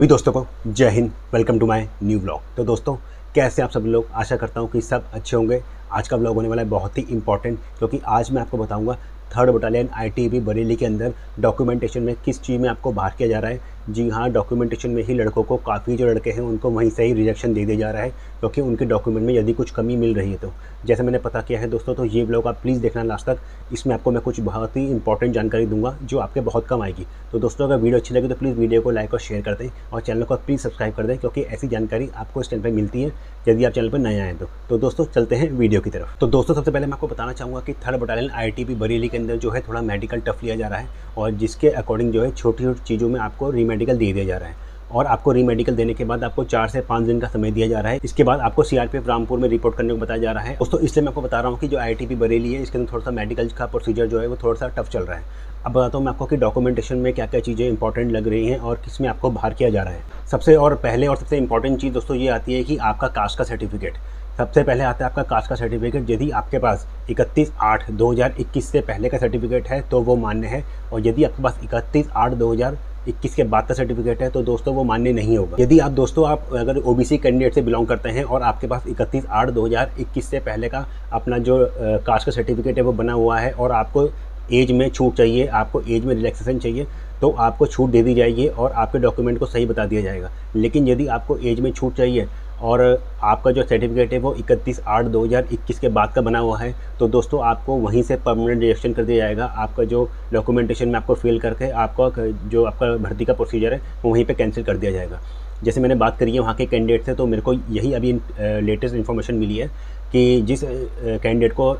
भी दोस्तों को जय हिंद, welcome to my new blog. तो दोस्तों कैसे आप सब लोग, आशा करता हूँ कि सब अच्छे होंगे। आज का ब्लॉग होने वाला है बहुत ही इंपॉर्टेंट, क्योंकि आज मैं आपको बताऊंगा 3rd बटालियन आईटीबीपी बरेली के अंदर डॉक्यूमेंटेशन में किस चीज़ में आपको बाहर किया जा रहा है। जी हाँ, डॉक्यूमेंटेशन में ही लड़कों को, काफ़ी जो लड़के हैं उनको वहीं से ही रिजेक्शन दे दिया जा रहा है, क्योंकि उनके डॉक्यूमेंट में यदि कुछ कमी मिल रही है। तो जैसे मैंने पता किया है दोस्तों, तो ये ब्लॉग आप प्लीज़ देखना लास्ट तक। इसमें आपको मैं कुछ बहुत ही इंपॉर्टेंट जानकारी दूंगा जो आपके बहुत कम आएगी। तो दोस्तों अगर वीडियो अच्छी लगी तो प्लीज़ वीडियो को लाइक और शेयर कर दें और चैनल को प्लीज़ सब्सक्राइब कर दें, क्योंकि ऐसी जानकारी आपको इस चैनल पर मिलती है यदि आप चैनल पर नए आए तो दोस्तों चलते हैं वीडियो की तरफ। तो दोस्तों सबसे पहले मैं आपको बताना चाहूँगा कि 3rd बटालियन आईटीबीपी बरेली के अंदर जो है थोड़ा मेडिकल टफ लिया जा रहा है, और जिसके अकॉर्डिंग जो है छोटी छोटी चीज़ों में आपको रीमेडिकल दे दिया जा रहा है। और आपको रीमेडिकल देने के बाद आपको 4 से 5 दिन का समय दिया जा रहा है। इसके बाद आपको सीआरपीएफ रामपुर में रिपोर्ट करने को बताया जा रहा है दोस्तों। इसलिए मैं आपको बता रहा हूँ कि जो आईटीबीपी बरेली है इसके अंदर थोड़ा सा मेडिकल का प्रोसीजर जो है वो थोड़ा सा टफ चल रहा है। अब बताता हूँ मैं आपको कि डॉक्यूमेंटेशन में क्या क्या चीज़ें इंपॉर्टेंट लग रही हैं और किस में आपको बाहर किया जा रहा है। पहले और सबसे इंपॉर्टेंट चीज़ दोस्तों ये आती है कि आपका कास्ट का सर्टिफिकेट। सबसे पहले आता है आपका कास्ट का सर्टिफिकेट। यदि आपके पास 31/8/2021 से पहले का सर्टिफिकेट है तो वो मान्य है, और यदि आपके पास 31/8/2021 के बाद का सर्टिफिकेट है तो दोस्तों वो मान्य नहीं होगा। यदि आप दोस्तों अगर ओबीसी कैंडिडेट से बिलोंग करते हैं और आपके पास 31/8/2021 से पहले का अपना जो कास्ट का सर्टिफिकेट है वो बना हुआ है, और आपको एज में छूट चाहिए, आपको एज में रिलैक्सेशन चाहिए, तो आपको छूट दे दी जाएगी और आपके डॉक्यूमेंट को सही बता दिया जाएगा। लेकिन यदि आपको एज में छूट चाहिए और आपका जो सर्टिफिकेट है वो 31/8/2021 के बाद का बना हुआ है, तो दोस्तों आपको वहीं से परमानेंट रिजेक्शन कर दिया जाएगा। आपका जो डॉक्यूमेंटेशन में आपको फिल करके आपका जो आपका भर्ती का प्रोसीजर है वो वहीं पे कैंसिल कर दिया जाएगा। जैसे मैंने बात करी है वहाँ के कैंडिडेट से, तो मेरे को यही अभी लेटेस्ट इन्फॉर्मेशन मिली है कि जिस कैंडिडेट को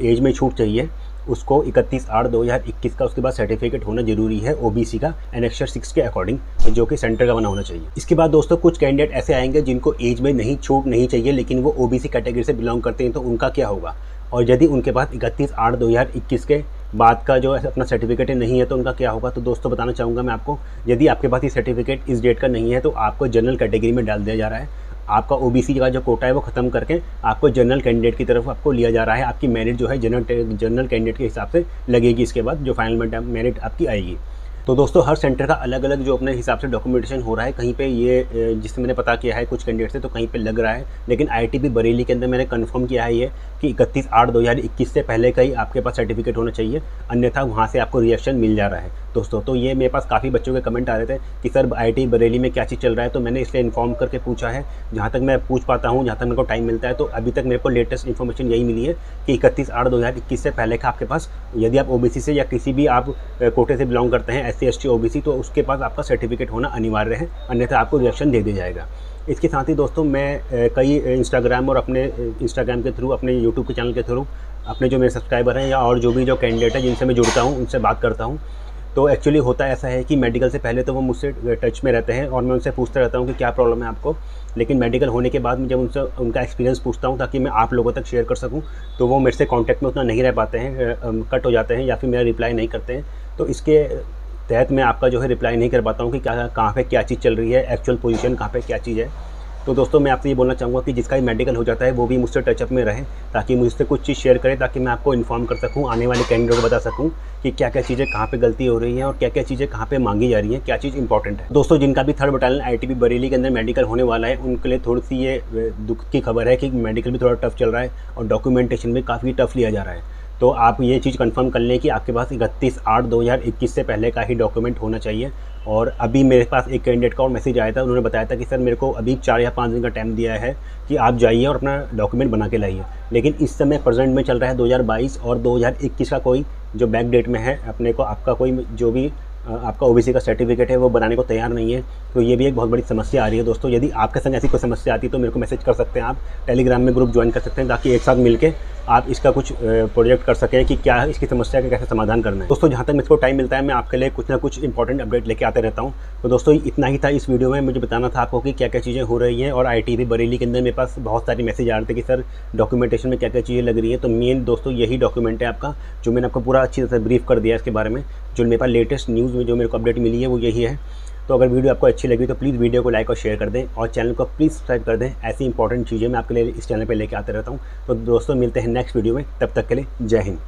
एज में छूट चाहिए उसको 31/8/2021 का उसके बाद सर्टिफिकेट होना जरूरी है ओबीसी का एनेक्सर 6 के अकॉर्डिंग, जो कि सेंटर का बना होना चाहिए। इसके बाद दोस्तों कुछ कैंडिडेट ऐसे आएंगे जिनको एज में छूट नहीं चाहिए, लेकिन वो ओबीसी कैटेगरी से बिलोंग करते हैं, तो उनका क्या होगा। और यदि उनके पास 31/8/2021 के बाद का जो अपना सर्टिफिकेट नहीं है तो उनका क्या होगा। तो दोस्तों बताना चाहूँगा मैं आपको, यदि आपके पास ये सर्टिफिकेट इस डेट का नहीं है तो आपको जनरल कैटेगरी में डाल दिया जा रहा है। आपका ओबीसी का जो कोटा है वो ख़त्म करके आपको जनरल कैंडिडेट की तरफ आपको लिया जा रहा है। आपकी मेरिट जो है जनरल कैंडिडेट के हिसाब से लगेगी, इसके बाद जो फाइनल मेरिट आपकी आएगी। तो दोस्तों हर सेंटर का अलग अलग जो अपने हिसाब से डॉक्यूमेंटेशन हो रहा है। कहीं पे ये जिससे मैंने पता किया है कुछ कैंडिडेट से, तो कहीं पे लग रहा है, लेकिन आईटीबीपी बरेली के अंदर मैंने कंफर्म किया है ये कि 31/8/2021 से पहले का ही आपके पास सर्टिफिकेट होना चाहिए, अन्यथा वहाँ से आपको रिएक्शन मिल जा रहा है दोस्तों। तो ये मेरे पास काफ़ी बच्चों के कमेंट आ रहे थे कि सर आईटीबीपी बरेली में क्या चीज़ चल रहा है, तो मैंने इसलिए इन्फॉर्म करके पूछा है। जहाँ तक मैं पूछ पाता हूँ, जहाँ तक मेरे को टाइम मिलता है, तो अभी तक मेरे को लेटेस्ट इन्फॉर्मेशन यही मिली है कि 31/8/2021 से पहले का आपके पास, यदि आप ओबीसी से या किसी भी आप कोटे से बिलोंग करते हैं, SC ST OBC, तो उसके पास आपका सर्टिफिकेट होना अनिवार्य है, अन्यथा आपको रिएक्शन दे दिया जाएगा। इसके साथ ही दोस्तों मैं कई इंस्टाग्राम और अपने इंस्टाग्राम के थ्रू, अपने यूट्यूब के चैनल के थ्रू, अपने जो मेरे सब्सक्राइबर हैं या और जो भी जो कैंडिडेट है जिनसे मैं जुड़ता हूँ उनसे बात करता हूँ, तो एक्चुअली होता ऐसा है कि मेडिकल से पहले तो वो मुझसे टच में रहते हैं और मैं उनसे पूछता रहता हूँ कि क्या प्रॉब्लम है आपको। लेकिन मेडिकल होने के बाद मैं जब उनसे उनका एक्सपीरियंस पूछता हूँ ताकि मैं आप लोगों तक शेयर कर सकूँ, तो वो मेरे से कांटेक्ट में उतना नहीं रह पाते हैं, कट हो जाते हैं या फिर मेरा रिप्लाई नहीं करते हैं। तो इसके तहत मैं आपका जो है रिप्लाई नहीं कर पाता हूँ कि कहाँ पे क्या चीज़ चल रही है, एक्चुअल पोजीशन कहाँ पे क्या चीज़ है। तो दोस्तों मैं आपसे ये बोलना चाहूँगा कि जिसका भी मेडिकल हो जाता है वो भी मुझसे टचअप में रहे, ताकि मुझसे कुछ चीज़ शेयर करें, ताकि मैं आपको इन्फॉर्म कर सकूँ, आने वाले कैंडिडेट को बता सकूँ कि क्या क्या चीज़ें कहाँ पे गलती हो रही हैं और क्या क्या चीज़ें कहाँ पे मांगी जा रही हैं, क्या चीज़ इंपॉर्टेंट है। दोस्तों जिनका भी 3rd बटालियन आईटीबीपी बरेली के अंदर मेडिकल होने वाला है, उनके लिए थोड़ी सी ये दुख की खबर है कि मेडिकल भी थोड़ा टफ चल रहा है और डॉक्यूमेंटेशन भी काफ़ी टफ लिया जा रहा है। तो आप ये चीज़ कंफर्म कर लें कि आपके पास 31/8/2021 से पहले का ही डॉक्यूमेंट होना चाहिए। और अभी मेरे पास एक कैंडिडेट का और मैसेज आया था, उन्होंने बताया था कि सर मेरे को अभी 4 या 5 दिन का टाइम दिया है कि आप जाइए और अपना डॉक्यूमेंट बना के लाइए। लेकिन इस समय प्रेजेंट में चल रहा है 2022 और 2021 का कोई जो बैक डेट में है, अपने को आपका कोई जो भी आपका ओबीसी का सर्टिफिकेट है वो बनाने को तैयार नहीं है। तो ये भी एक बहुत बड़ी समस्या आ रही है दोस्तों। यदि आपके संग ऐसी कोई समस्या आती है तो मेरे को मैसेज कर सकते हैं, आप टेलीग्राम में ग्रुप ज्वाइन कर सकते हैं, ताकि एक साथ मिलके आप इसका कुछ प्रोजेक्ट कर सकें कि क्या इसकी समस्या का कैसे समाधान करना है। दोस्तों जहाँ तक मेरे को टाइम मिलता है मैं आपके लिए कुछ ना कुछ इंपॉर्टेंट अपडेट लेके आते रहता हूँ। तो दोस्तों इतना ही था इस वीडियो में, मुझे बताना था आपको कि क्या क्या चीज़ें हो रही हैं। और आईटीबीपी बरेली के अंदर मेरे पास बहुत सारे मैसेज आ रहे थे कि सर डॉक्यूमेंटेशन में क्या क्या चीज़ें लग रही है। तो मेन दोस्तों यही डॉक्यूमेंट है आपका, जो मैंने आपको पूरा अच्छी तरह से ब्रीफ कर दिया इसके बारे में। जो मेरे पास लेटेस्ट न्यूज़ में जो मेरे को अपडेट मिली है वो यही है। तो अगर वीडियो आपको अच्छी लगी तो प्लीज़ वीडियो को लाइक और शेयर कर दें और चैनल को प्लीज़ सब्सक्राइब कर दें। ऐसी इंपॉर्टेंट चीज़ें मैं आपके लिए इस चैनल पे लेके आते रहता हूँ। तो दोस्तों मिलते हैं नेक्स्ट वीडियो में, तब तक के लिए जय हिंद।